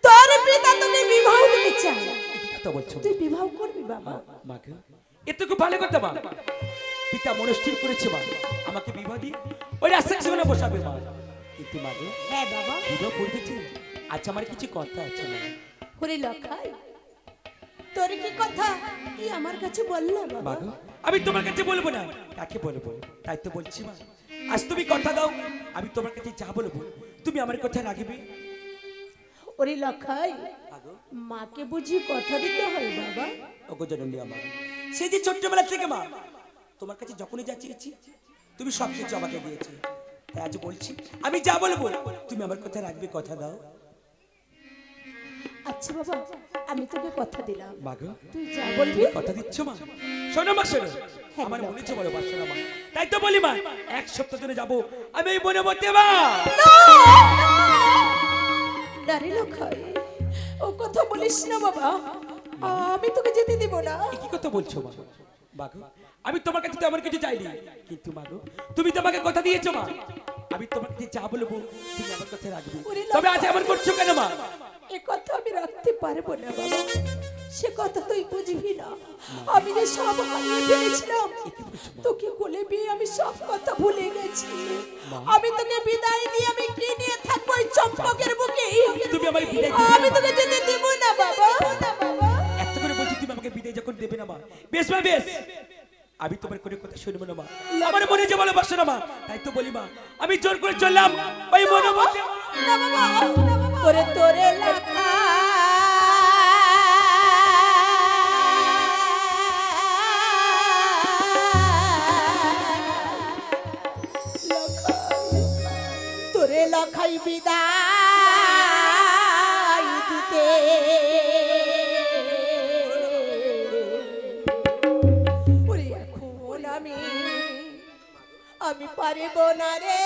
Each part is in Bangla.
তোর পিতা তোকে বিবাহ দিতে চায়। কি কথা বলছো? তুই বিবাহ করবি বাবা? মাকে এতটুকু ভালো কথা মা। পিতা মনস্থির করেছে মা আমাকে বিবাহ দিয়ে ওই রাস্তার সামনে বসাবে মা। কিন্তু মা গো, হ্যাঁ বাবা, বিবাহ করতেছি। আচ্ছা আমার কিছু কথা আছে মা। হরি লখাই, তোর কি কথা তুই আমার কাছে বললে বাবা? মা গো, আমি তোমার কাছে বলবো না, কাকে বলবো? তাই তো বলছি মা, আজ তুমি কথা দাও, আমি তোমার কাছে যা বলবো তুমি আমার কথা রাখবে। ওরে লখাই, মাকে বুঝি কথা দিতে হয় বাবা? ওগো জননী আমার, সেই যে ছোট্টবেলা থেকে মা তোমার কাছে যখনই যা চেয়েছি তুমি সব কিছু আমাকে দিয়েছি। তাই আজ বলছি আমি যা বলবো তুমি আমার কথা রাখবে, কথা দাও। আচ্ছা বাবা, আমি তোকে কথা দিলাম। মা গো, তুই যা বলবি। কথা দিচ্ছ মা? শোনো মা, শোনো, আমার মনে হচ্ছে বড় বাসা না মা, তাই তো বলি মা এক সপ্তাহ ধরে যাবো আমি এই বনে বলতে মা। নারী লখাই, ও কথা বলিস না বাবা, আমি তোকে যেতে দিব না। কি কথা বলছো মা? বাগো, আমি তোমার কাছে তো আমার কিছু চাইনি, কিন্তু মাগো তুমি তো আমাকে কথা দিয়েছো মা, আমি তোমার কাছে যা বলবো তুমি আমার কথা রাখবে। তবে আজ এমন করছো কেন মা? এ কথা আমি রাখতে পারবো না বাবা, সে কথা তুই বুঝবি না। আমি যে সব হারিয়ে ফেলেছিলাম, তোকে কোলে পেয়ে আমি সব কথা ভুলে গেছি। আমি তোকে বিদায় দিয়ে আমি কি নিয়ে থাকবো এই চম্পকের বুকে? তুমি আমাকে বিদায় আমি তোকে যেতে দেব না বাবা। এত করে বলছি তুমি আমাকে বিদায় যখন দেবে না মা, বেশ মা বেশ, আমি তোমার কোনো কথা শুনবো না মা, আমার মনে যে ভালোবাসো না মা, তাই তো বলি মা আমি জোর করে চললাম ওই মনে বলতে। না বাবা, ওরে তোরে লেখা তোরে লখাই বিদায় দিতে ওরে এখন আমি পারব না রে।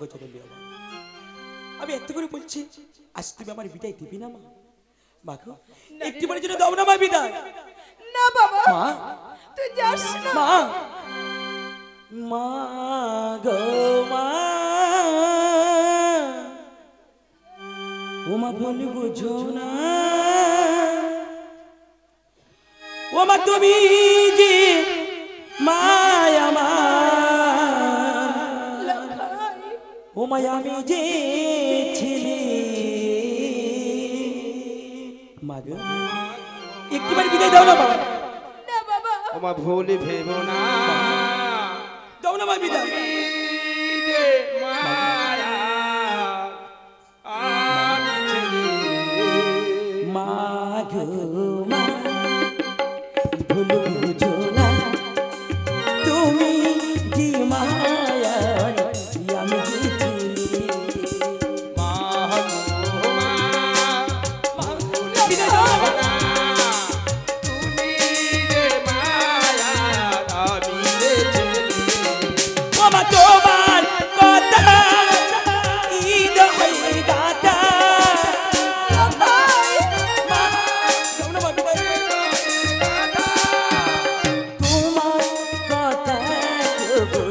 অগোচরে লিও মা। আমি এত করে বলছি আজ তুমি আমার বিদায় দিবি না মা? মা গো একটি বারের জন্য দাও না মা বিদায়। না বাবা, মা তুই যাস না। মা মা গো মা, ও মা ভুল বুঝো না, ও মা তুমি যে মায়া মা, ও মা আমি যে ছেলে। মা গো একটিবার বিদায় দাও না বাবা। না বাবা, ও মা ভুল ভেবো না, দাও না মা বিদায়। যে মায়া আমি ছেলে। মা গো মা ভুল বুঝো না, তুমি যে মায়ার আমি যে ছেলে। মা গো মা ভুল বিদায় দাও না ভেবো না, তুমি যে মায়া আমি যে ছেলে। ও মা তোমার কথা ঈদ হয়ে গাতা। মা দাও না মা বিদায়। তোমার কথা কবু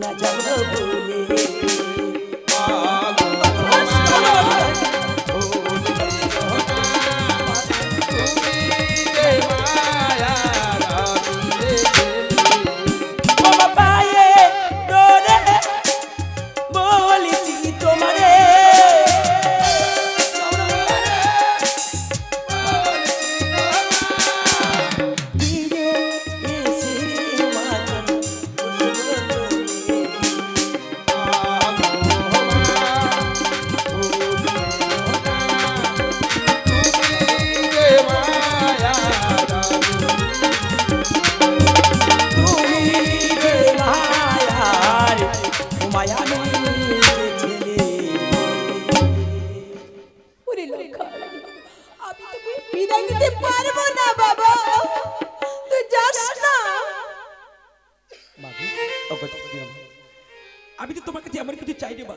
না যাব ভুলে। মা গো মা ভুল ভেবো না, তুমি যে মায়া আমি যে ছেলে। ও মা পায়ে তোরে বলেছি তোমারে। ফিরে এসে মাগো তুমি যে মায়ার তোমায় আমি যে ছেলে। ওরে লক্ষা, আমি তোকে বিদায় দিতে পারবো না বাবা, তুই যাস না। মাগো অগত দিও মা। আমি তো তোমার কাছে আমার কিছু চাই রে মা,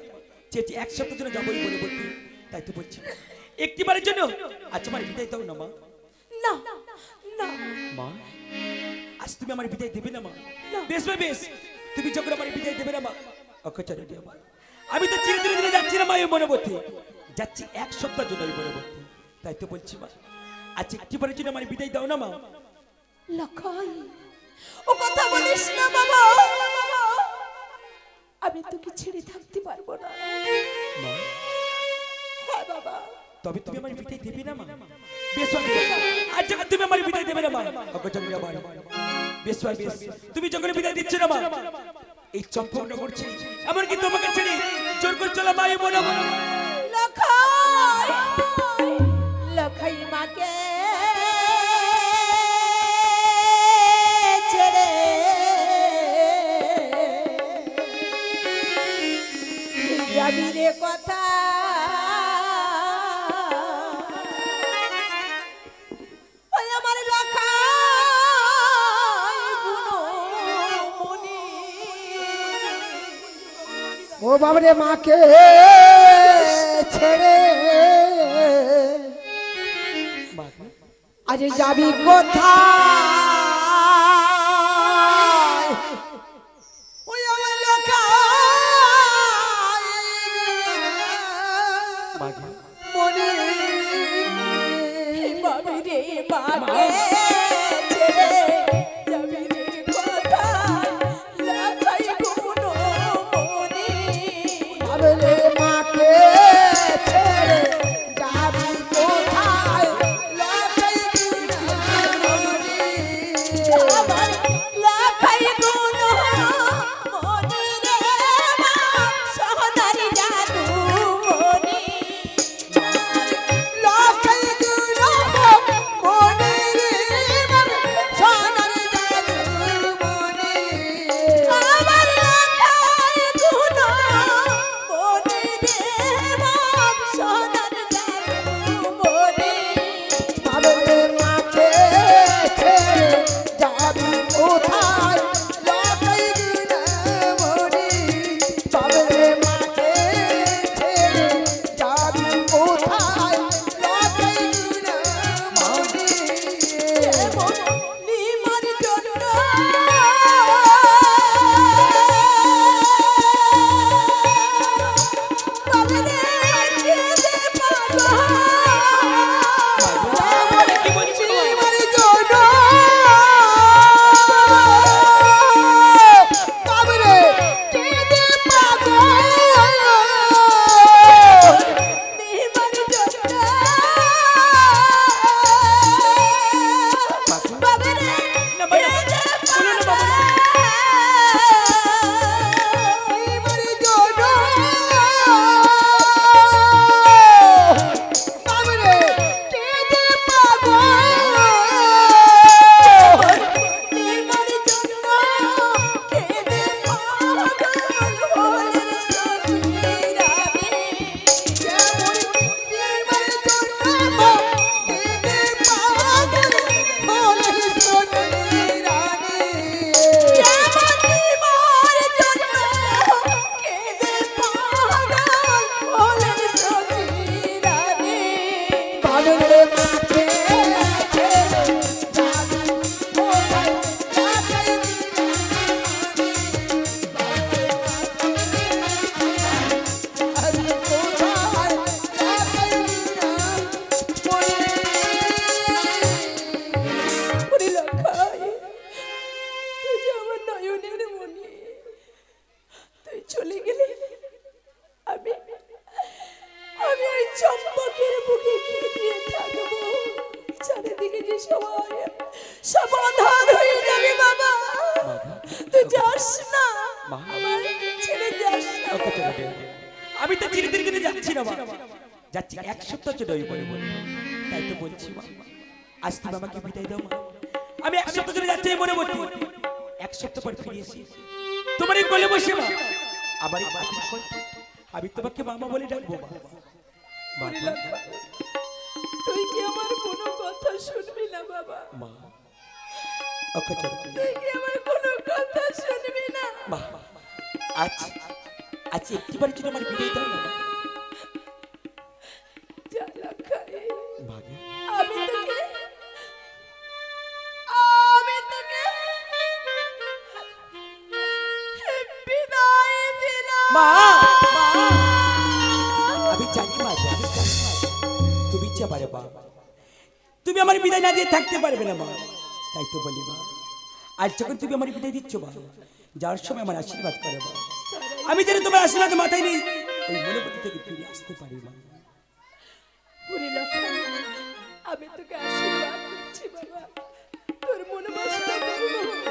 চেয়েছি এক সপ্তাহের জন্য যাবোই বলে বলতে, তাই তো বলছি একটিবারের জন্য আজ আমার বিদায় দাও না মা। না না মা আজ তুমি আমার বিদায় দেবে না মা? না। বেশ মা বেশ, তুমি যখন আমার বিদায় দেবে না মা অকচরে দিও মা। আমি তো চিরে ধীরে ধীরে যাচ্ছি না মা এই মনোবর্তী, যাচ্ছি এক সপ্তাহের জন্য এই মনোবর্তী, তাই তো বলছি মা আজ একটিবারের জন্য আমার বিদায় দাও না মা। লক্ষাই, ও কথা বলিস না বাবা। আমি তোকে ছেড়ে থাকতে পারবো না। মা হ্যাঁ বাবা, তবে তুমি আমার বিদায় দেবে না মা? বেশ মা বেশ, আজ যখন তুমি আমার বিদায় দেবে না মা অকচরে দিও মা। বেশ মা বেশ, তুমি যখন বিদায় দিচ্ছ না মা এই চম্পকনগর ছেড়ে এমনকি তোমাকে ছেড়ে জোর করে চলা মা এই মনোবর্তী। লক্ষাই, লক্ষাই মাকে ছেড়ে যাবি রে কথা, ওই আমার লক্ষাই গুণমণি। ও বাবরে মাকে ছেড়ে আজ যাবি কোথায়? ওই আমার লোকায় মনে বাবি রে মাকে ছেড়ে যাবি রে কোথায়, লক্ষাই গুণমণি। বাবরে মাকে ছেড়ে যাবি কোথায়? লোকায় চলে গেলে আমি আমি ওই চম্পকের বুকে খেয়ে থাকবো। চারিদিকে যে সবাই সমাধান হয়ে যাবে বাবা। তুই যাস না, আমার ছেড়ে যাস না। আমি তো চিরদিন কিন্তু যাচ্ছি না মা, যাচ্ছি এক সপ্তাহ জন্য ওই বলে বলবো। তাই তো বলছি মা, আজ তুমি আমাকে বিদায় দাও মা। আমি এক সপ্তাহ জন্য যাচ্ছি মনে বলছি, এক সপ্তাহ পর ফিরে এসে তোমার এই কোলে বসে মা আবার আমি তোমাকে মামা বলে ডাকবো মা। তুই কি আমার কোনো কথা শুনবি না বাবা? মা তুই কি আমার কোনো কথা শুনবি না? মা আজ আজ একটিবারের জন্য আমার বিদায় দাও না মা। আমি তোকে বিদায় দিলাম। মা আমি জানি মা, তুমি ইচ্ছা পারে মা, তুমি আমার বিদায় না দিয়ে থাকতে পারবে না মা। তাই তো বলি মা, আজ যখন তুমি আমার বিদায় দিচ্ছ মা, যাওয়ার সময় আমার আশীর্বাদ করে মা। আমি যেন তোমার আশীর্বাদ মাথায় নেই ওই মনোপতি থেকে ফিরে আসতে পারি মা। আমি তোকে আশীর্বাদ করছি বাবা, তোর মনোবাসনা পূর্ণ হোক,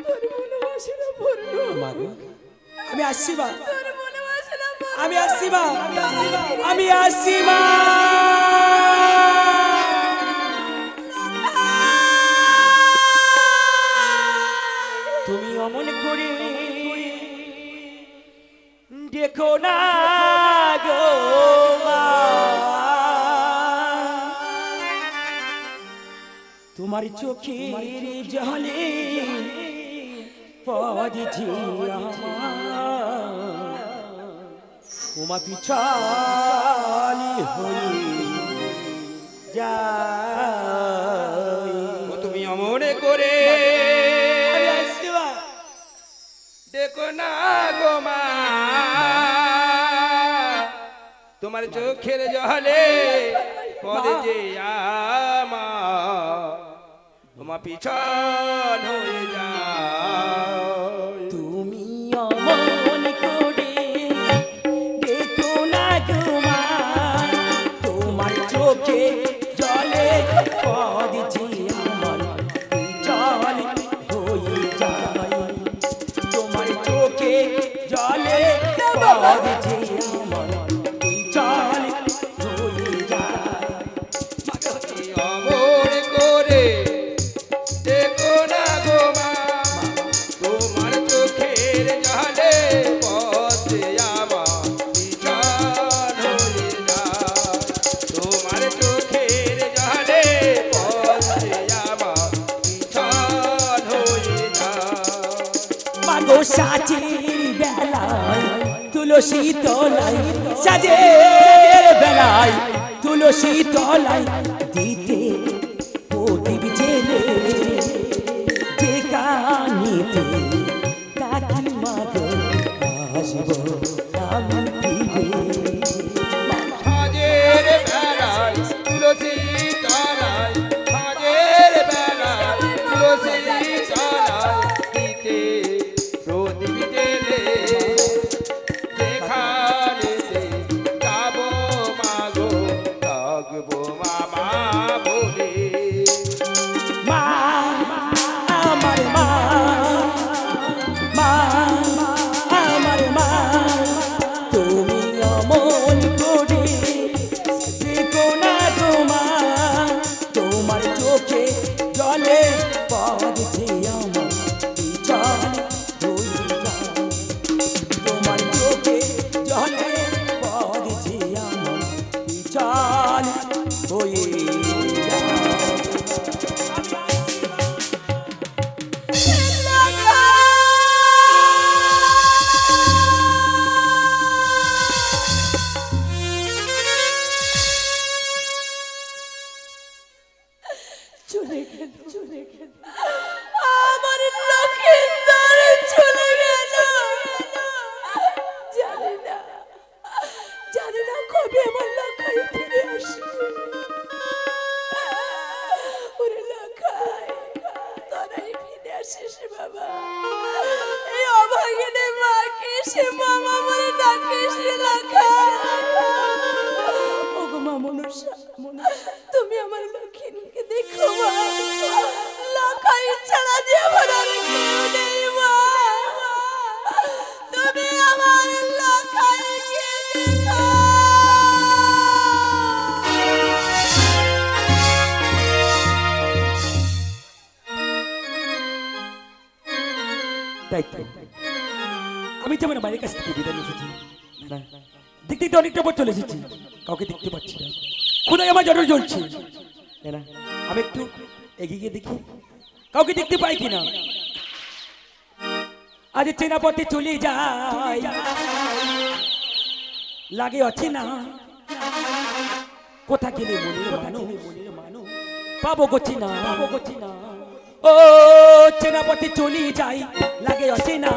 তোর মনোবাসনা পূর্ণ হোক। আমি আসছি মা, তোর মনোবাসনা পূর্ণ আমি আসছি মা, আমি আসছি মা। তুমি অমন করে দেখো না গো মা, তোমার চোখের জলে পড়েছি তোমার পিছালি হয়ে যায়। তুমি অমনে করে আমি আসছি মা। দেখো না গো মা, তোমার চোখের জলে পদে যে তোমার পিছন হয়ে যায়। তুমি অমন করে দেখো না গো মা, তোমার চোখে জলে পড়েছি আমার পিছন হয়ে যায়। তোমার চোখে জলে পড়েছি আমার পিছন হয়ে যায়। অমনে করে দেখো না গো মা, তোমার চোখের জলে পথে আমার পিছন হয়ে যায়। তোমার চোখের জলে পথে আমার পিছন হয়ে যায়। মাগো সাজের বেলায় তুলসী তলায়, সাজের বেলায় তুলসী তলায় দিতে প্রদীপ জেলে যে কানিতে কাকি মাগো আসবো আমি ফিরে। সাজের বেলায় তুলসী তলায়, সাজের বেলায় তুলসী তলায় দিতে প্রদীপ জেলে যেখানেতে যাবো মাগো থাকবো মামা বলে। মা আমার মা, মা সে মামা বলে ডাকে সে লাখাই। ওগো মা মনসা, তুমি আমার লক্ষ্মীকে দেখো মা, লাখাই ছাড়া যে আমার আর কেউ নেই মা, তুমি আমার লাখাইকে দেখো। তাই তো আমি যেমন বাড়ির কাছ থেকে বিদায় এসেছি, না দেখতে তো অনেকটা পর চলে এসেছি, কাউকে দেখতে পাচ্ছি না, কোথায় আমার জড় জ্বলছে। না আমি একটু এগিয়ে গিয়ে দেখি কাউকে দেখতে পাই কিনা। আজ চেনা পথে চলে যাই, লাগে আছে না কোথা গেলে মনের মানো পাবো গছি না, ও চেনা পথে চলে যাই, লাগে আছে না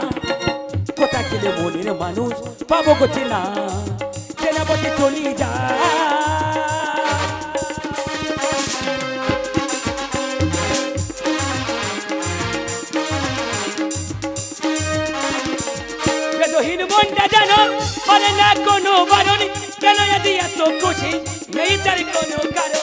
কোথা গেলে মনের মানুষ পাবো গছি না, চেনা পথে চলে যাই। বেদহীন মনটা জানো পারে না কোনো বারণ, কেন যদি এত খুশি নেই তার কোনো কারণ।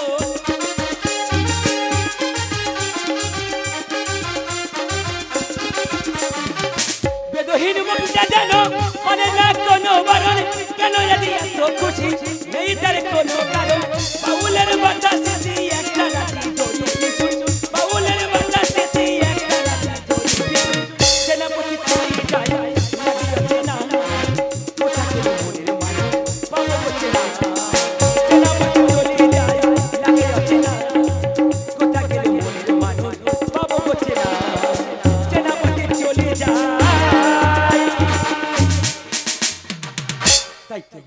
বেদহীন মনটা জানো পারে না কোনো বারণ, কেন যদি এত খুশি নেই তার কোনো কারণ। বাউলের বাতাসে তুই একটা রাতি জড়িয়ে, বাউলের বাতাসে তুই একটা রাতি জড়িয়ে, সেনাপতি তুই যাই লাগে না কোথা গেলে মনের মানুষ পাবো গছি না, সেনাপতি চলে যায় লাগে আছে না কোথা গেলে মনের মানুষ পাবো গছি না, সেনাপতি চলে যায়। তাই তো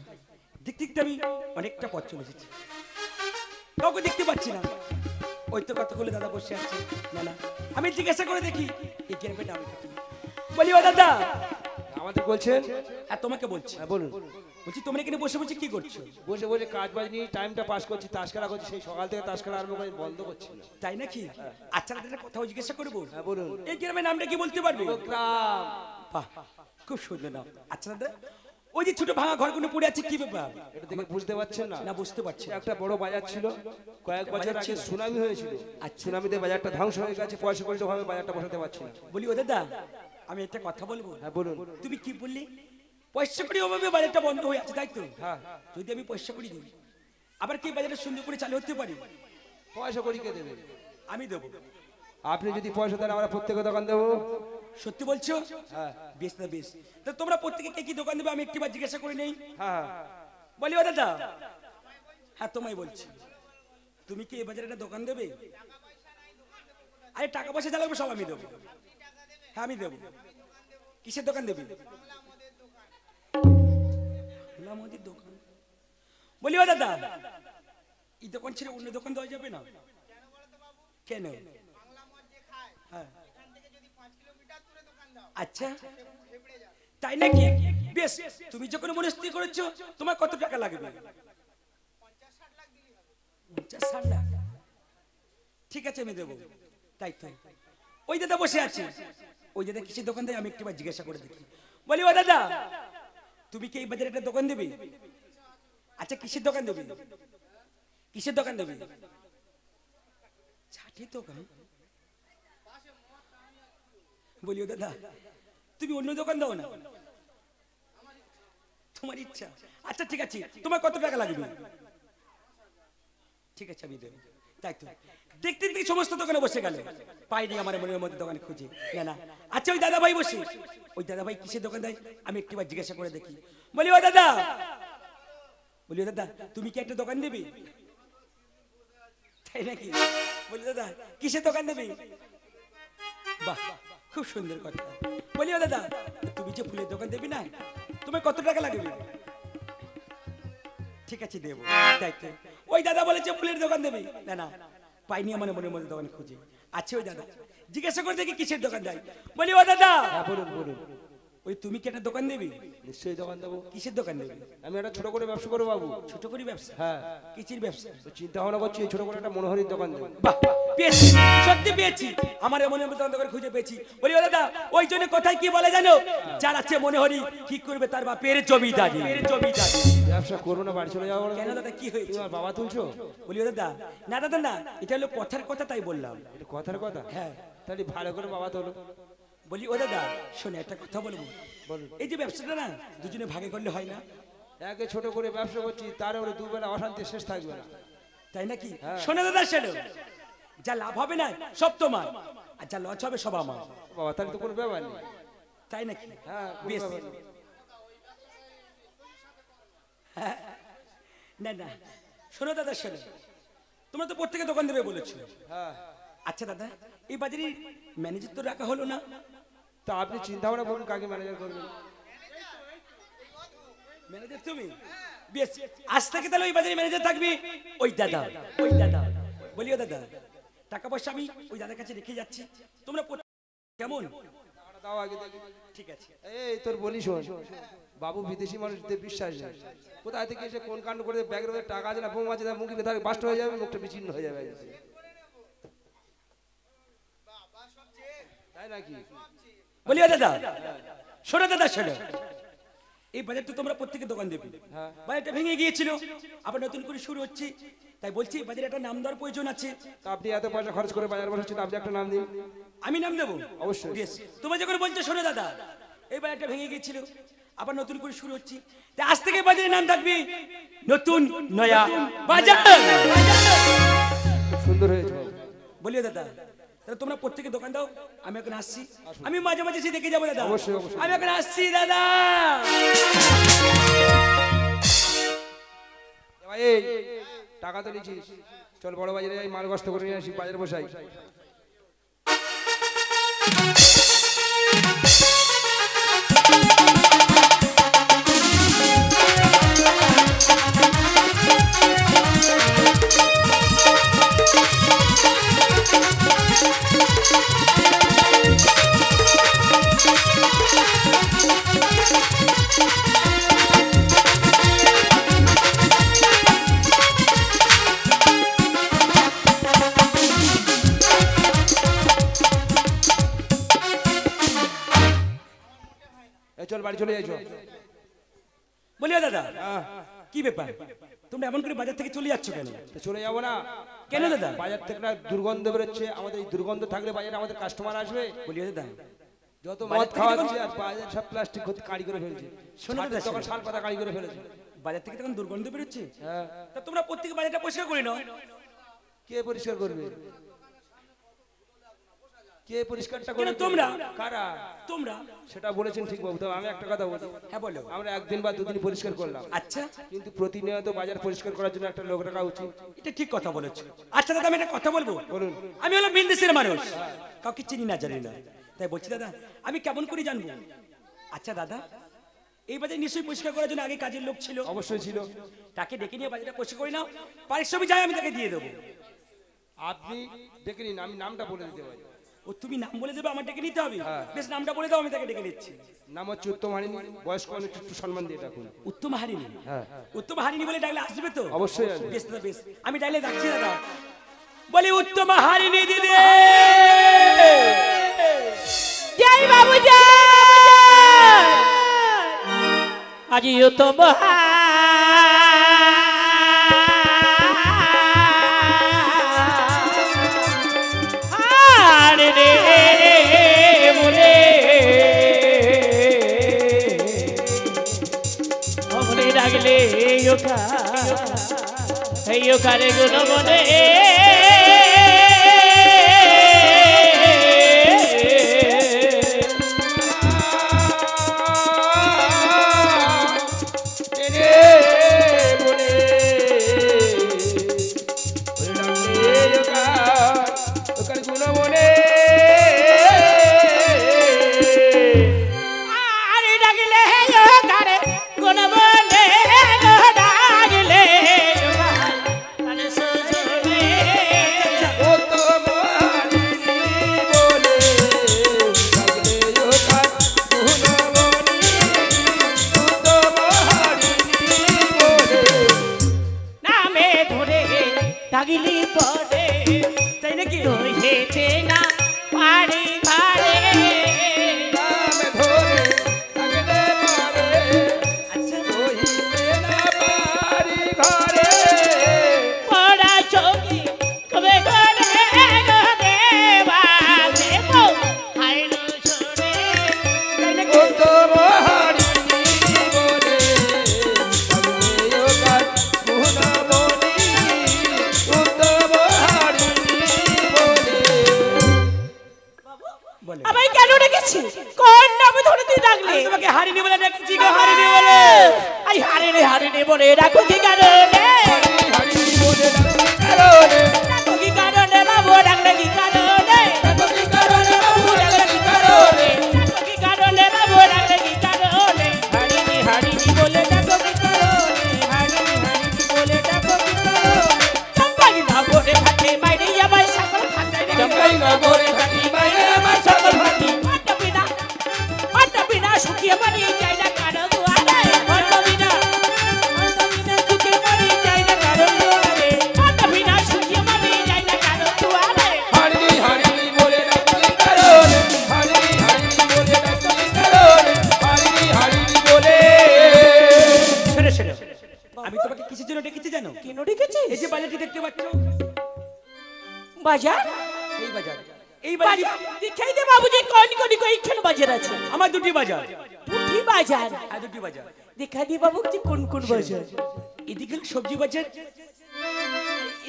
দেখতে দেখতে আমি অনেকটা পথ চলে এসেছি, কাউকে দেখতে পাচ্ছি না। ওই তো কতগুলো দাদা বসে আছে, না আমি জিজ্ঞাসা করে দেখি এই গ্রামের নাম কি। বলি ও দাদা, আমাদের বলছেন? আর তোমাকে বলছি। হ্যাঁ বলুন। বলছি তোমরা এখানে বসে বসে কি করছো? বসে বসে কাজ বাজ নিয়ে টাইমটা পাস করছি, তাস খেলা করছি, সেই সকাল থেকে তাস খেলা আরম্ভ করে বন্ধ করছি না। তাই নাকি? আচ্ছা দাদা কোথাও জিজ্ঞাসা করবো? হ্যাঁ বলুন। এই গ্রামের নামটা কি বলতে পারবে? গ্রাম। বাহ খুব সুন্দর নাম। আচ্ছা দাদা ওই যে ছোট ভাঙা ঘরগুলো পড়ে আছে কি ব্যাপার? এটা দেখে বুঝতে পারছেন না? না বুঝতে পারছি না। একটা বড় বাজার ছিল, কয়েক বছর বাজার আগে ছিল? সুনামি হয়েছিল। আচ্ছা। সুনামিতে বাজারটা ধ্বংস হয়ে গেছে, পয়সা করিত ভাবে বাজারটা বসাতে পারছি না। বলি ও দাদা আমি একটা কথা বলবো? হ্যাঁ বলুন। তুমি কি বললি? পয়সা করি ওভাবে বাজারটা বন্ধ হয়ে আছে তাই তো? হ্যাঁ। যদি আমি পয়সা করি দিই আবার কি বাজারটা সুন্দর করে চালু হতে পারি? পয়সা করি কে দেবে? আমি দেবো। আপনি যদি পয়সা দেন আমরা প্রত্যেকে দোকান দেবো। সত্যি বলছো? হ্যাঁ বেশ না বেশ, তা তোমরা প্রত্যেকে কে কি দোকান দেবে আমি একটিবার জিজ্ঞাসা করে নেই। হ্যাঁ। বলি ও দাদা, হ্যাঁ তোমায় বলছি, তুমি কি এই বাজারে একটা দোকান দেবে? আরে টাকা পয়সা যা লাগবে সব আমি দেবো। হ্যাঁ আমি দেবো। কিসের দোকান দেবে? মোদির দোকান। বলি ও দাদা এই দোকান ছেড়ে অন্য দোকান দেওয়া যাবে না? কেন? হ্যাঁ আচ্ছা তাই নাকি? বেশ, তুমি যখন মনস্থির করেছো তোমার কত টাকা লাগবে? 50-60 লাখ। ঠিক আছে আমি দেবো। তাই তো ওই দাদা বসে আছে, ওই দাদা কিসের দোকান দেয় আমি একটিবার জিজ্ঞাসা করে দেখি। বলি ও দাদা তুমি কি এই বাজারে একটা দোকান দেবে? আচ্ছা কিসের দোকান দেবে? কিসের দোকান দেবে? ছাটির দোকান। বলি ও দাদা তুমি অন্য দোকান দাও না? তোমার ইচ্ছা। আচ্ছা ঠিক আছে, তোমার কত টাকা লাগবে? ঠিক আছে আমি দেবো। তাই তো দেখতে দেখতে সমস্ত দোকানে বসে গেল, পাইনি আমার মনের মধ্যে দোকানে খুঁজে না। আচ্ছা ওই দাদা ভাই বসে, ওই দাদা ভাই কিসের দোকান দেয় আমি একটিবার জিজ্ঞাসা করে দেখি। বলি ও দাদা, বলি ও দাদা তুমি কি একটা দোকান দেবে? তাই নাকি? বলি দাদা কিসের দোকান দেবে? বাহ খুব সুন্দর কথা। বলি ও দাদা তুমি যে ফুলের দোকান দেবে না তোমার কত টাকা লাগবে? ঠিক আছে দেবো। তাই তো ওই দাদা বলেছে ফুলের দোকান দেবে না, পাইনি আমার মনের মধ্যে দোকান খুঁজে। আচ্ছা ওই দাদা জিজ্ঞাসা করে দেখি কিসের দোকান দেয়। বলি ও দাদা, হ্যাঁ বলুন বলুন। ওই তুমি কি একটা দোকান দেবে? নিশ্চয়ই দোকান দেবো। কিসের দোকান দেবে? আমি একটা ছোট করে ব্যবসা করবো বাবু। ছোট করে ব্যবসা? হ্যাঁ। কিসের ব্যবসা? চিন্তা ভাবনা করছি ছোট করে একটা মনোহরির দোকান দেবো। বাহ পেয়েছি, সত্যি পেয়েছি, আমার মনের মতো অন্ধকার খুঁজে পেয়েছি। বলি ও দাদা, ওই জন্য কথায় কি বলে জানো, যার আছে মনে হরি কি করবে তার বাপের জমিদারি। ব্যবসা করো না, বাড়ি চলে যাও। কেন দাদা, কি হয়েছে? তোমার বাবা তুলছো? বলি ও দাদা, না দাদা না, এটা হলো কথার কথা, তাই বললাম। এটা কথার কথা? হ্যাঁ। তাহলে ভালো করে বাবা তোলো। বলি ও দাদা শোনে, একটা কথা বলবো। এই যে ব্যবসাটা না দুজনে ভাগে করলে হয় না? একে ছোট করে ব্যবসা করছি, তার উপরে দুবেলা অশান্তি শেষ থাকবে না, তাই নাকি? শোনে দাদা, শোনো, যা লাভ হবে না সব তোমার, আর যা লস হবে সব আমার। বাবা তাহলে তো কোনো ব্যাপার নেই। তাই নাকি? হ্যাঁ, কোনো বেশ। ব্যাপার নেই। হ্যাঁ, না না, শোনো দাদা শোনো, তোমরা তো প্রত্যেকে দোকান দেবে বলেছো। হ্যাঁ। আচ্ছা দাদা, এই বাজারে ম্যানেজার তো রাখা হলো না, তা আপনি চিন্তা ভাবনা করুন কাকে ম্যানেজার করবেন। ম্যানেজার তুমি? বেশ, আজ থেকে তাহলে ওই বাজারে ম্যানেজার থাকবি ওই দাদা। ওই দাদা, বলিও দাদা, টাকা পয়সা আমি ওই দাদার কাছে রেখে যাচ্ছি, তোমরা কেমন? দাও আগে দেখি। ঠিক আছে। এই তোর বলি শোন, বাবু বিদেশি মানুষদের বিশ্বাস নেই, কোথায় থেকে এসে কোন কাণ্ড করে ব্যাগের মধ্যে টাকা আছে না বোম আছে, তার মুখে ভেতরে বাস্ট হয়ে যাবে, মুখটা বিচ্ছিন্ন হয়ে যাবে, তাই নাকি? বলিও দাদা, শোনো দাদা শোনো, এই বাজার তো তোমরা প্রত্যেকে দোকান দেবে, বাজারটা ভেঙে গিয়েছিল, আবার নতুন করে শুরু হচ্ছে, তাই বলছি বাজারে একটা নাম দেওয়ার প্রয়োজন আছে। তা আপনি এত পয়সা খরচ করে বাজার বসাচ্ছেন, আপনি একটা নাম দিন। আমি নাম দেবো? অবশ্যই। বেশ, তোমরা যখন বলছো শোনো দাদা, এই বাজারটা ভেঙে গিয়েছিল, আবার নতুন করে শুরু হচ্ছে, তাই আজ থেকে বাজারের নাম থাকবে নতুন নয়া বাজার। সুন্দর হয়েছে। বলিও দাদা, তাহলে তোমরা প্রত্যেকে দোকান দাও, আমি এখন আসছি, আমি মাঝে মাঝে এসে দেখে যাবো দাদা। অবশ্যই, অবশ্যই। আমি এখন আসছি দাদা। এই টাকা তো নিচ্ছিস, চল বড় বাজারে যাই, মাল গস্ত করে নিয়ে আসি, বাজারে বসাই। চল বাড়ি চলে যাই। বলিও দাদা, কি ব্যাপার, তোমরা এমন করে বাজার থেকে চলে যাচ্ছ কেন? চলে যাবো না কেন দাদা? বাজার থেকে না দুর্গন্ধ বেরোচ্ছে, আমাদের এই দুর্গন্ধ থাকলে বাজারে আমাদের কাস্টমার আসবে। বলিও দাদা, যত মদ খাওয়াচ্ছে আর বাজার সব প্লাস্টিক কারি করে ফেলছে, শোনো দাদা, তখন শাল পাতা কারি করে ফেলেছে। বাজার থেকে তখন দুর্গন্ধ বেরোচ্ছে, হ্যাঁ। তা তোমরা প্রত্যেকে বাজারটা পরিষ্কার করে নাও। কে পরিষ্কার করবে? কে পরিষ্কারটা কেন করবে? তোমরা? কারা? তোমরা। সেটা বলেছেন ঠিক বাবু, তবে আমি একটা কথা বলি। হ্যাঁ বলো। আমরা একদিন বা দুদিন পরিষ্কার করলাম, আচ্ছা, কিন্তু প্রতিনিয়ত বাজার পরিষ্কার করার জন্য একটা লোক রাখা উচিত। এটা ঠিক কথা বলেছো। আচ্ছা দাদা, আমি একটা কথা বলবো। বলুন। আমি হলাম বিদেশের মানুষ, কাউকে চিনি না জানি না, তাই বলছি দাদা, আমি কেমন করে জানবো? আচ্ছা দাদা, এই বাজার নিশ্চয়ই পরিষ্কার করার জন্য আগে কাজের লোক ছিল। অবশ্যই ছিল। তাকে ডেকে নিয়ে বাজারটা পরিষ্কার করে নাও, পারিশ্রমিক যাই আমি তাকে দিয়ে দেবো। আপনি ডেকে নিন, আমি নামটা বলে দিতে পারি। ও তুমি নাম বলে দেবে, আমার ডেকে নিতে হবে? বেশ, নামটা বলে দাও, আমি তাকে ডেকে নিচ্ছি। নাম হচ্ছে উত্তম হারিনি, বয়স্ক মানুষ, একটু সম্মান দিয়ে ডাকুন। উত্তম হারিনি? হ্যাঁ। উত্তম হারিনি বলে ডাকলে আসবে তো? অবশ্যই আসবে। বেশ দাদা, বেশ, আমি ডাইলে যাচ্ছি দাদা। বলি উত্তম হারিনি দিদি, জয় বাবু জয়। আজি উত্তম হারিনি বলে অমনি ডাকলে ওখানে গুণ মনে ডাকলে নামে ধরে তুই ডাকলি? আমি তোমাকে হারিনি বলে ডাকছি গো, হারিনি বলে। আই হারিনি বলে ডাকো কি কারণে? হারিনি বলে ডাকো কি কারণে? ডাকো কি কারণে বাবু, ডাকলে কি কারণে? ডাকো কি কারণে বাবু, ডাকলে কি কারণে? ডাকো কি কারণে বাবু, ডাকলে কি কারণে? হারিনি বলে ডাকো কি কারণে? হারিনি বলে ডাকো কি কারণে? চম্পাই নগরে থাকে মাইরে আমার সকল ফাটাই রে। চম্পাই নগরে থাকি বাইরে আমার সকল ভাতি। আটা বিনা শুকিয়ে মারি যাই না কারো দুয়ারে। আটা বিনা শুকিয়ে মারি যাই না কারো দুয়ারে। আটা বিনা শুকিয়ে মারি যাই না কারো দুয়ারে। হারিনি বলে ডাকো কি কারণে? হারিনি বলে ডাকো কি কারণে? হারিনি বলে। শোনো শোনো, আমি তোমাকে কিসের জন্য ডেকেছি জানো? কেন ডেকেছিস? এই যে বাজারটি দেখতে পাচ্ছ, বাজার? এই বাজার, এই বাজার বাজার দেখাই দে বাবুজি, কোন বাজার আছে? আমার দুটি বাজার। দুটি বাজার? আর দুটি বাজার দেখা দি বাবুজি কোন বাজার? এদিকে হলো সবজি বাজার,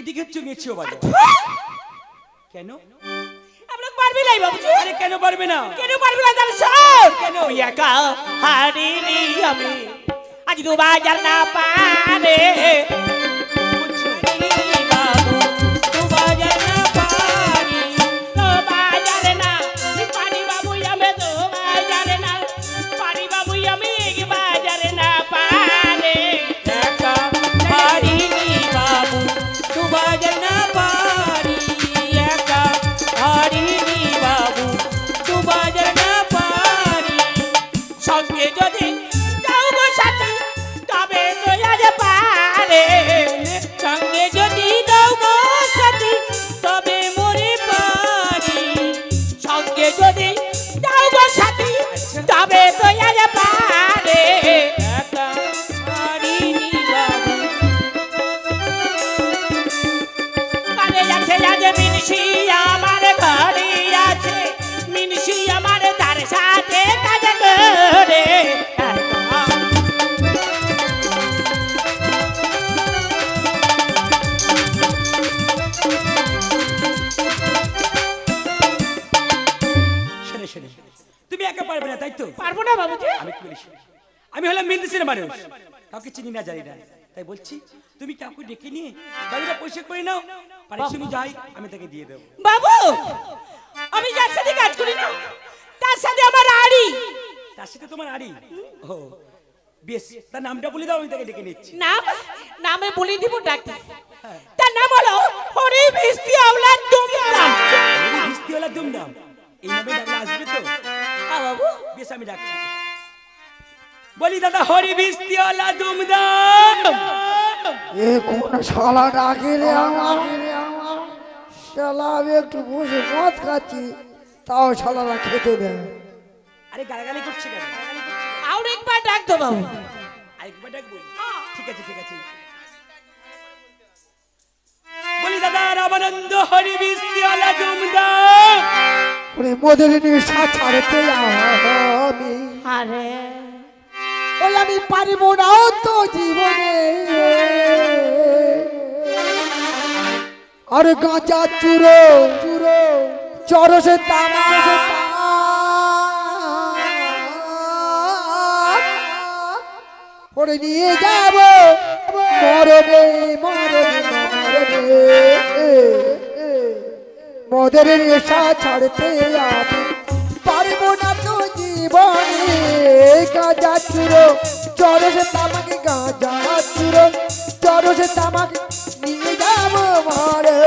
এদিকে হচ্ছে মেছিও বাজার। কেন? আমরা পারবি নাই বাবুজি? আরে কেন পারবে না? কেন পারবি না জানো সব? কেন? ওই একা হারিনি আমি আজ দু বাজার না পারে। বলছো? বাবু দু বাজার না পারি, দু বাজার না পারি বাবু আমি, দু বাজার না পারি বাবু আমি, এক বাজার না পারে। একা হারিনি বাবু দু বাজার না পারি, একা হারিনি বাবু দু বাজার না পারি। সঙ্গে যদি যাও গো সাথী তবে তো আজ পারে। সঙ্গে যদি যাও গো সাথী তবে মরে পারি। সঙ্গে যদি যাও গো সাথী তবে তো আজ পারে। একা হারিনি বাবু কানে যাচ্ছে আজ মিনসি আমার ঘরে আছে, মিনসি আমার তার সাথে কাজ করে। শোনো শোনো, তুমি একা পারবে না তাই তো? পারবো না বাবুজি। আমি কি বলিস, আমি হলাম মেন্দিসের মানুষ, কাউকে চিনি না জানি না, তাই বলছি তুমি কাউকে ডেকে নিয়ে বাড়িটা পরিষ্কার করে নাও, পারিশ্রমিক যাই আমি তাকে দিয়ে দেবো। বাবু আমি যার সাথে কাজ করি না তার সাথে আমার আড়ি। তার সাথে তোমার আড়ি? ও বেশ, তার নামটা বলে দাও, আমি তাকে ডেকে নিচ্ছি। নামে বলে দিব ডাকতে। তার নাম হলো হরি মিষ্টি আওলা দুমদাম। বৃষ্টিওয়ালা দুমদাম, এই নামে ডাকলে আসবে তো? বাবু বেশ আমি ডাকছি, বলি দাদা হরি বৃষ্টিওয়ালা দুমদাম। এ কোন শালা ডাকে রে আমার? শালা আমি একটু বসে মদ খাচ্ছি, তাও শালারা খেতে দেয়। আরে গালাগালি করছে কেন? আর একবার ডাক দো বাবু। আরেকবার ডাকবো? ঠিক আছে ঠিক আছে, বলি দাদা রামানন্দ হরি বৃষ্টিওয়ালা দুমদাম। ওরে মোদের নেশা ছাড়তে আমি, আরে ওই আমি পারিব না তো জীবনে। আর গাঁজা চুরো চুরো চরসে তামা ওরে নিয়ে যাব মরণে মরণে মরণে। মদের নেশা ছাড়তে আমি পারব না তো জীবনে। গাঁজা চুরো চরসে তামাকে, গাঁজা চুরো চরসে তামাকে নিয়ে যাব মরণে।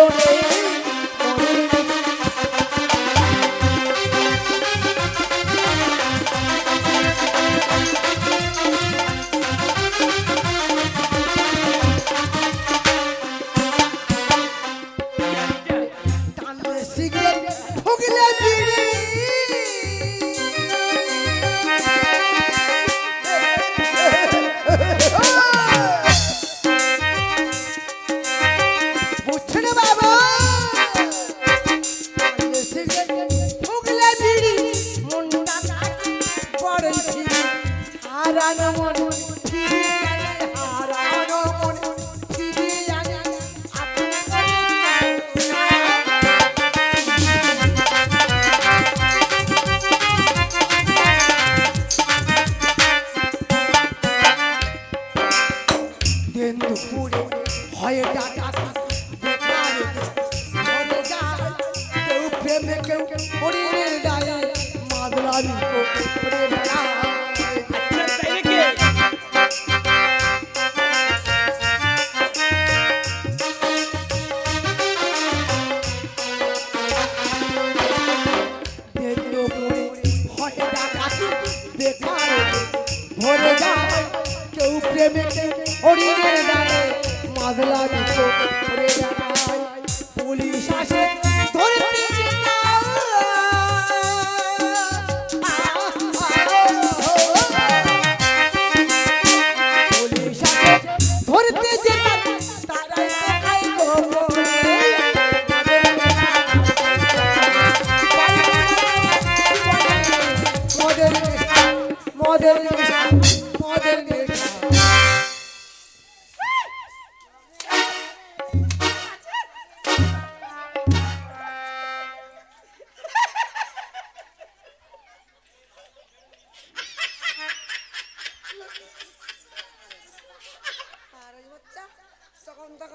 সিগারেট ফুগলে বিড়ি বুঝছেন বাবা? সিগারেট ফুগলে বিড়ি মুন্ডা পড়ে ফিরি হারানো মন ফিরি হারানো মন ফিরি হয় ডাকাতি বেকার মরে যায় কেউ প্রেমে কেউ হরিণের গায়ে মাদলামি করে বেড়ায় আচ্ছা তাই নাকি দেখলো পড়ে হয় ডাকাতি বেকার মরে যায় কেউ প্রেমে কেউ হরিণের গায়ে মাদলামি করে বেড়ায় পুলিশ আসে ধরতে পুলিশ আসে ধরতে যেতাম তারাই তো খাই মদের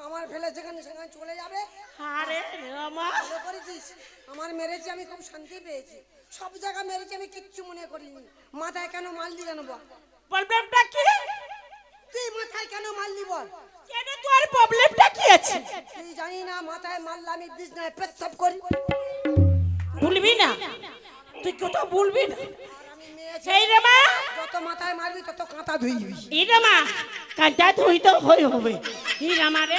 আমার ফেলে যেখানে সেখানে চলে যাবে আরে রামা ভালো করেছিস আমার মেরেছি আমি খুব শান্তি পেয়েছি সব জায়গা মেরেছি আমি কিচ্ছু মনে করিনি মাথায় কেন মারলি কেন বল প্রবলেমটা কি তুই মাথায় কেন মারলি বল কেন তোর প্রবলেমটা কি আছে তুই জানি না মাথায় মারলে আমি বিছনায় পেচ্ছাপ করি ভুলবি না তুই কোথাও ভুলবি না আমি মেয়ে সেই রামা যত মাথায় মারবি তত কাঁটা ধুইবি এই রামা কাঁটা ধুই তো হবে এই রামা রে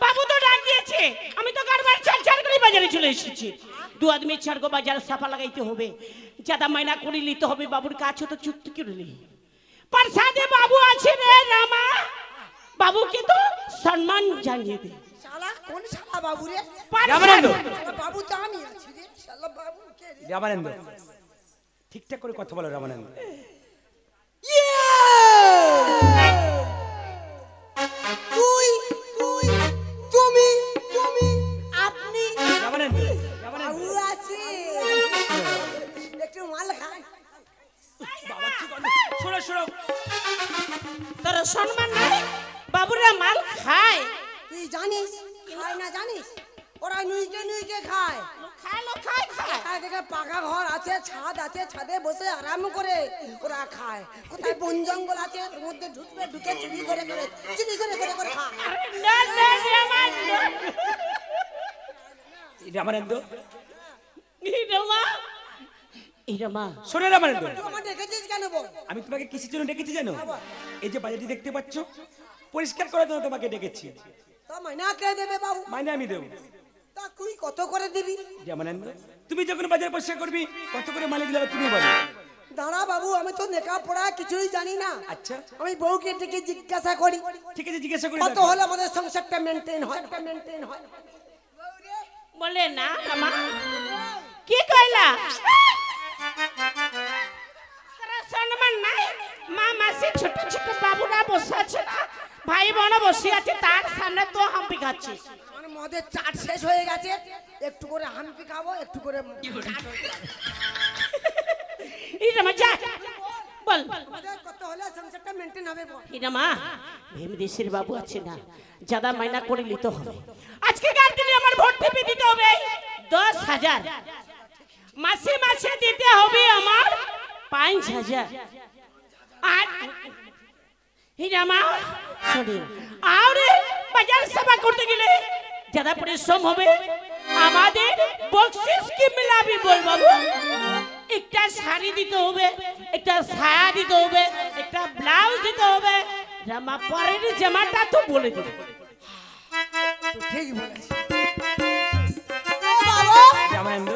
বাবু তো ডাক দিয়েছে আমি তো কারবার ছাড় করে বাজারে চলে এসেছি দু আদমি ছাড় গো বাজার সাফা লাগাইতে হবে জাদা মাইনা করে নিতে হবে বাবুর কাছে তো চুক্তি করে নি প্রসাদে বাবু আছে রে রামা বাবুকে তো সম্মান জানিয়ে দে শালা কোন শালা বাবু রে রামানন্দ শালা বাবু তো আমি আছি রে শালা বাবু কে রে রামানন্দ ঠিকঠাক করে কথা বলো রামানন্দ তুই তুই তুমি তুমি আপনি রামানন্দ বাবু আছে একটু মাল খাই বাবা কি করে শোনো শোনো তোর সম্মান নাই বাবুরা মাল খায় তুই জানিস খায় না জানিস ওরা নুইকে খায় খায় কোথায় থেকে পাকা ঘর আছে ছাদ আছে ছাদে বসে আরাম করে ওরা খায় কোথায় বন জঙ্গল আছে ওর মধ্যে ঢুকে চুরি করে খায় না রামা রামানন্দ এই রামা শোনো রামানন্দ তুই আমার ডেকেছিস কেন বল আমি তোমাকে কিসের জন্য ডেকেছি জানো এই যে বাজারটি দেখতে পাচ্ছ পরিষ্কার করার জন্য তোমাকে ডেকেছি তো মাইনা কে দেবে বাবু মাইনে আমি দেবো তা তুই কত করে দিবি রামানন্দ তুমি যখন বাজার পরিষ্কার করবি কত করে মালিক দিলে তুমি বলো দাঁড়া বাবু আমি তো নেকা পড়া কিছুই জানি না আচ্ছা আমি বউকে ডেকে জিজ্ঞাসা করি ঠিক আছে জিজ্ঞাসা করি কত হলে আমাদের সংসারটা মেনটেন হয় বলে না রামা কি কইলা তোরা সম্মান নাই মা মাসি ছোট ছোট বাবুরা বসে আছে না ভাই বোন বসে আছে তার সামনে তো হাম্পি খাচ্ছিস মানে মদের চাট শেষ হয়ে গেছে একটু করে হাম্পি খাবো একটু করে এই রামা যা বল আমাদের কত হলে সংসারটা মেনটেন হবে বল এই রামা ভীমদেশের বাবু আছে না জাদা মাইনা করে নিতে হবে আজকে কার দিনে আমার ভোট টিপে দিতে হবে 10,000 মাসে মাসে দিতে হবে আমার 5,000 আর এই রামা শুনি আর বাজার সভা করতে গেলে যারা পরিশ্রম হবে আমাদের বকশিশ কি মিলাবি বল বাবু একটা শাড়ি দিতে হবে একটা ছায়া দিতে হবে একটা ব্লাউজ দিতে হবে রামা পরের জামাটা তো বলে দিবে ঠিক বলেছিস রামানন্দ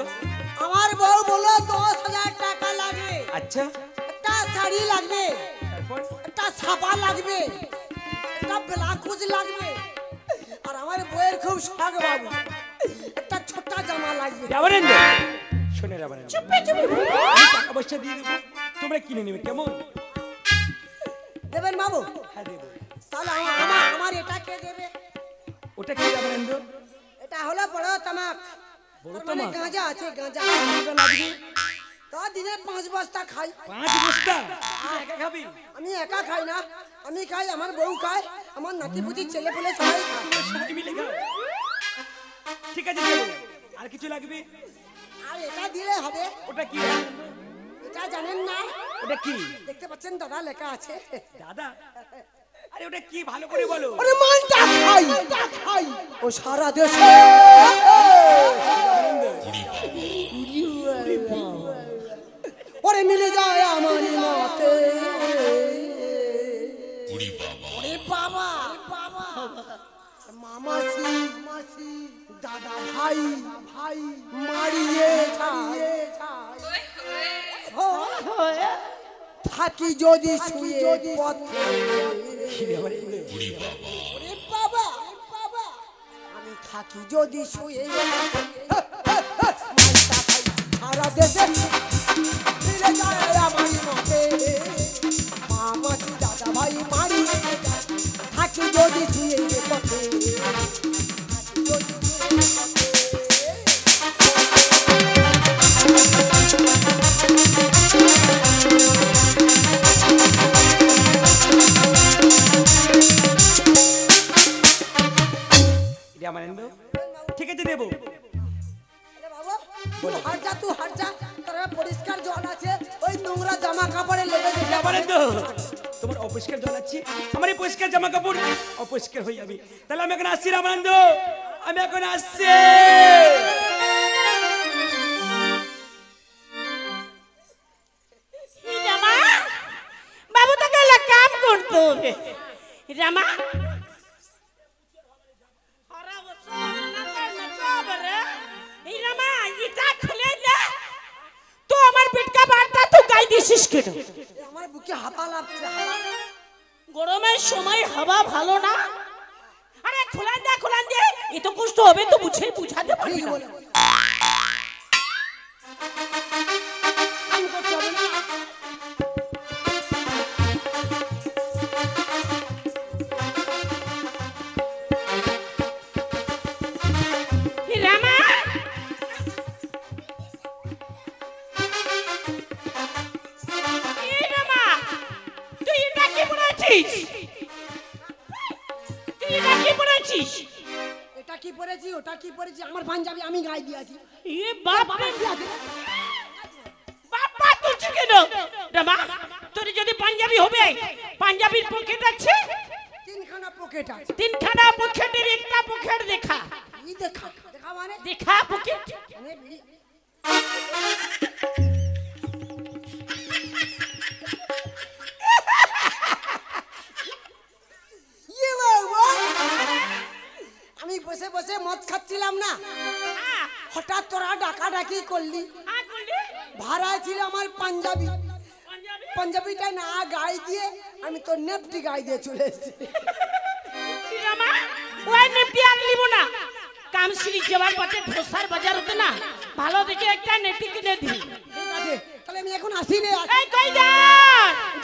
আমার বউ বললো 10,000 টাকা লাগবে আচ্ছা একটা শাড়ি লাগবে তারপর একটা ছাপা লাগবে একটা ব্লাউজ লাগবে আর আমার বউয়ের খুব শখ বাবু একটা ছোট জামা লাগবে রামানন্দ শোনে রামানন্দ চুপে চুপে আমি টাকা পয়সা দিয়ে দেবো তোমরা কিনে নেবে কেমন দেবেন বাবু হ্যাঁ দেবো তাহলে আমার এটা কে দেবে ওটা কি রামানন্দ এটা হলো বড় তামাক বড় মানে তামাক? গাঁজা আছে গাঁজা টাকা লাগবে তা দিনে 5 বস্তা খাই। 5 বস্তা? তুই একা খাবি? আমি একা খাই না, আমি খাই, আমার বউ খায়, আমার নাতিপুতি ছেলে পেলে সবাই খায়। সবাই মিলে খাও। ঠিক আছে দেবো। আর কিছু লাগবে? আর এটা দিলে হবে। ওটা কি? এটা জানেন না? ওটা কি? দেখতে পাচ্ছেন দাদা লেখা আছে। দাদা? আরে ওটা কি ভালো করে বলো। আরে মানটা খাই, খাই। ও সারা দেশে ওরে মিলে যায় আমার মতে। ওরে বাবা, মামাসি, দাদা ভাই, মারিয়ে ছাড়িয়ে থাকি যদি শুয়ে পথে। ওরে বাবা, আমি থাকি যদি শুয়ে সারা দেশে মিলে যায় আমার মতে। মামাসি দাদা ভাই মারিয়ে থাকি যদি শুয়ে পথে। ঠিক আছে দেবো। পরিষ্কার জল আছে, ওই নোংরা জামা কাপড়ে লেগে গেছে। তোমার অপরিষ্কার জল আছে, আমার এই পরিষ্কার জামা কাপড় অপরিষ্কার হয়ে যাবে। তাহলে আমি এখন আসছি রামানন্দ, আমি এখন আসছি। রামা বাবু তো গেলে কাম করতে হবে। রামা আমার বুকে হাওয়া লাগছে। গরমের সময় হাওয়া ভালো না। আরে খোলান দে, এত কষ্ট হবে তো বুঝাতে পারবি না। রামা এটা কি পরেছি, ওটা কি পরেছি, আমার পাঞ্জাবি আমি গায়ে দিয়েছি। তোর যদি পাঞ্জাবি হবে, পাঞ্জাবির পকেট আছে 3খানা পকেট আছে। 3খানা পকেটের একটা পকেট দেখা। এই দেখা মানে দেখা পকেট আমি বসে বসে মদ খাচ্ছিলাম না, হঠাৎ তোরা ডাকাডাকি করলি। ভাড়ায় ছিল আমার পাঞ্জাবি, পাঞ্জাবিটা না গায়ে দিয়ে আমি তোর নেপটি গায়ে দিয়ে চলে এসেছি। ওই নেপটি আর নিব না, কামশিরি যাওয়ার পথে ঢোসার বাজার হতে না ভালো দেখে একটা নেপটি কিনে দি। ঠিক আছে, তাহলে আমি এখন আসি রে। এই কই যা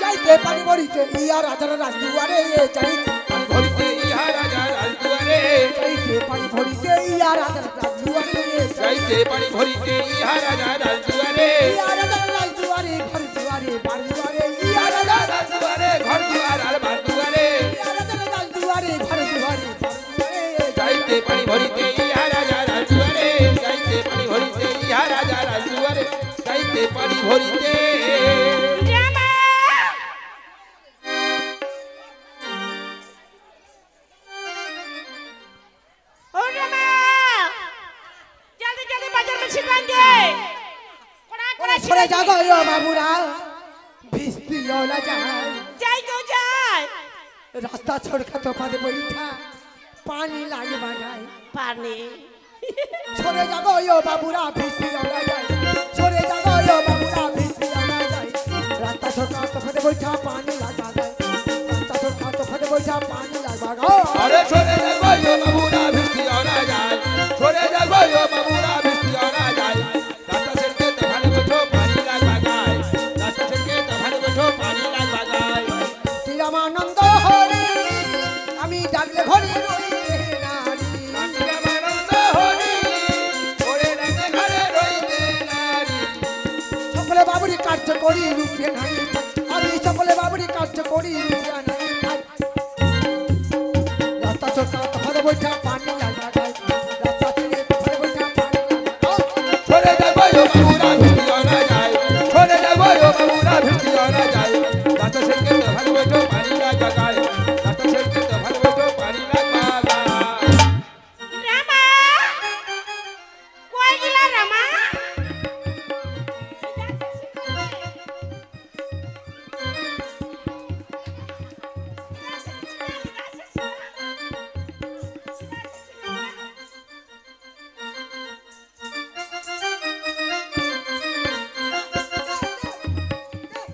যাইতে পারি বড়িতে ইয়া রাজার রাজদুয়ারে, যাইতে পারি ভরিতে ইহা রাজার রাজদুয়ারে, যাইতে পারি ভরিতে ইয়া রাজার রাজদুয়ারে, যাইতে পারি ভরিতে ইহা রাজার রাজদুয়ারে, ইয়া রাজার রাজদুয়ারে, ঘর দুয়ারে বার দুয়ারে, ইয়া রাজার রাজদুয়ারে ঘর দুয়ার আর বার দুয়ারে, ইয়া রাজার রাজদুয়ারে, ঘর দুয়ারে বার দুয়ারে, যাইতে পারি ভরিতে ইহা রাজার রাজদুয়ারে, যাইতে পারি ভরিতে ইহা রাজার রাজদুয়ারে, যাইতে পারি ভরিতে। সরে যাগো বাবুরা, ভিস্তি ওলা যায়, যাই তো যাই রাস্তা ছড়কা তো পারে বইটা পানি লাগে বানায় পানি। সরে যাগো বাবুরা, ভিস্তি ওলা যায়, সরে যাগো বাবুরা, ভিস্তি ওলা যায়, রাস্তা ছড়কা তো পারে বইটা পানি লাগা যায়, রাস্তা ছড়কা তো পারে বইটা পানি লাগা যায়। আরে সরে যাগো বাবুরা, ভিস্তি ওলা যায়, সরে যাগো বাবুরা, ভিস্তি ওলা যায়, রাস্তা ছেড়ে তো ভালো বসো পানি লাগা যায়, রাস্তা ছেড়ে তো ভালো বসো পানি লাগা যায়। শ্রীরামানন্দ হরি আমি ডাকলে ঘরে রইতে নারী, শ্রীরামানন্দ হরি ওরে ডাকলে ঘরে রইতে নারী, সকলে করি রূপে নাই আমি সকলে বাবুরি কার্য করি রূপে নাই রাস্তা ছোটা তফাতে বৈঠা পানি লাগা গায় রাস্তা ছেড়ে তফাতে বৈঠা পানি লাগা छोड़े जाबो यो बाबूरा भिड़ियो ना जाए छोड़े जाबो यो बाबूरा भिड़ियो ना जाए रास्ता से के तो भर बैठो पानी ना जगाए रास्ता से के तो भर बैठो पानी ना जगाए রামা কই গেলা রামা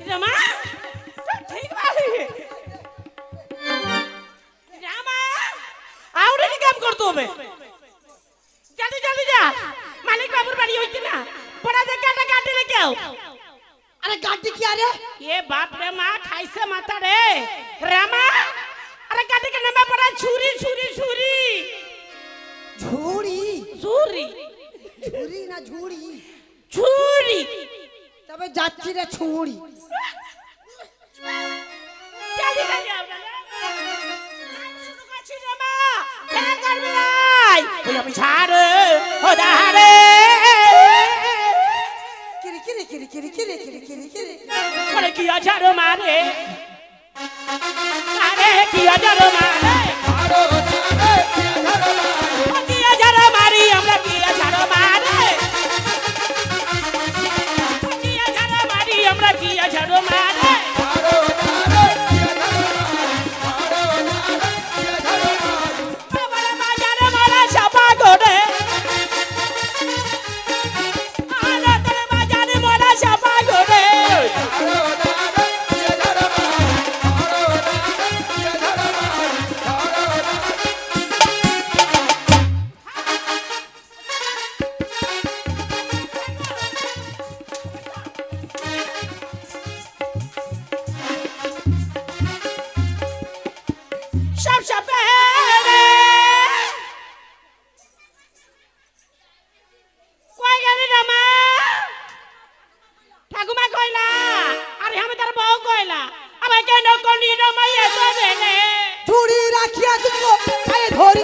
রামা ঠিক বালি রামা আউরে কি কাম করতে হবে জলদি জলদি যা মালিক বাবুর বাড়ি হইছে না পড়া দে কাটা কাটে রে কেউ আরে গাড়ি কি আরে এ বাপ রে মা খাইছে মাথা রে রামা আরে কাটে কে নামা পড়া ছুরি ছুরি ছুরি ঝুড়ি ছুরি ঝুড়ি না ঝুড়ি ছুরি তবে যাচ্ছি রে ছুড়ি জলদি জলদি আও শুরু করছি রে মা ফের করবি নাই ওই আমি ছাড়ে ও দাহারে কিরি কিরি কিরি কিরি কিরি কিরি কিরি কিরি আরে কি আছাড় মারে আরে কি আছাড় মারে मारो जाने किया धरो मारे কি আছাড় মারি আমরা কি আছাড় মারে কি আছাড় মারি আমরা কি আছাড় মারে मारो जाने किया धरो मारे मारो जाने किया धरो मारे বাবার বাজারে মারা ছাপা করে আরে তোর বাজারে মারা ছাপা করে मारो जाने किया धरो मारे मारो जाने किया धरो मारे मारो जाने সব সবে কই গেলি রামা ঠাকুমা কইলা আরে আমি তার বউ কইলা আমায় কেন কোনি রমাইয়া দেবে ঝুড়ি রাখিয়া দুটো পায়ে ধরি